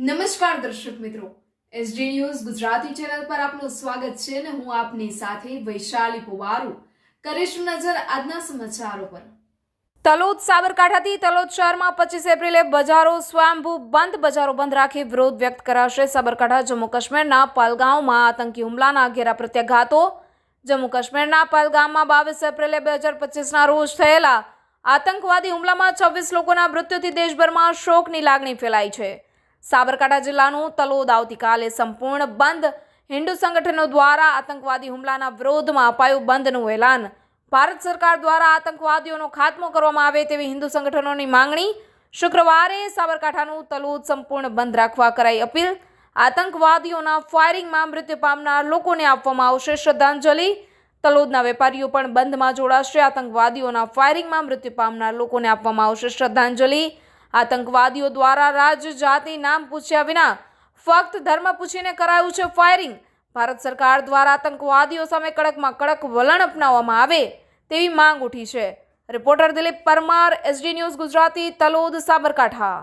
નમસ્કાર દર્શક મિત્રો, એસડી ન્યૂઝ ગુજરાતી ચેનલ પર આપનું સ્વાગત છે અને હું આપની સાથે વૈશાલી પુવારુ કરીશું નજર આજના સમાચારો પર। તલોદ સાબરકાંઠાથી તલોદ શહેરમાં 25 એપ્રિલે બજારો સ્વયંભૂ બંધ રાખી વિરોધ વ્યક્ત કરાશે। સાબરકાંઠા જમ્મુ કાશ્મીરના પહલગામમાં આતંકી હુમલાના ઘેરા પ્રત્યાઘાતો। જમ્મુ કાશ્મીરના પહલગામમાં 22 એપ્રિલે 2025ના રોજ થયેલા આતંકવાદી હુમલામાં 26 લોકોના મૃત્યુથી દેશભરમાં શોકની લાગણી ફેલાઈ છે। સાબરકાંઠા જિલ્લાનું તલોદ આવતીકાલે સંપૂર્ણ બંધ। હિન્દુ સંગઠનો દ્વારા આતંકવાદી હુમલાના વિરોધમાં અપાયું બંધનું એલાન। ભારત સરકાર દ્વારા આતંકવાદીઓનો ખાત્મો કરવામાં આવે તેવી હિન્દુ સંગઠનોની માંગણી। શુક્રવારે સાબરકાંઠાનું તલોદ સંપૂર્ણ બંધ રાખવા કરાઈ અપીલ। આતંકવાદીઓના ફાયરિંગમાં મૃત્યુ પામનાર લોકોને આપવામાં આવશે શ્રદ્ધાંજલિ। તલોદના વેપારીઓ પણ બંધમાં જોડાશે। આતંકવાદીઓના ફાયરિંગમાં મૃત્યુ પામનાર લોકોને આપવામાં આવશે શ્રદ્ધાંજલિ। આતંકવાદીઓ દ્વારા રાજ્ય જાતિ નામ પૂછ્યા વિના ફક્ત ધર્મ પૂછીને કરાયું છે ફાયરિંગ। ભારત સરકાર દ્વારા આતંકવાદીઓ સામે કડકમાં કડક વલણ અપનાવવામાં આવે તેવી માંગ ઉઠી છે। Reporter Dilip Parmar, SD news Gujarati, Talod, Sabarkantha.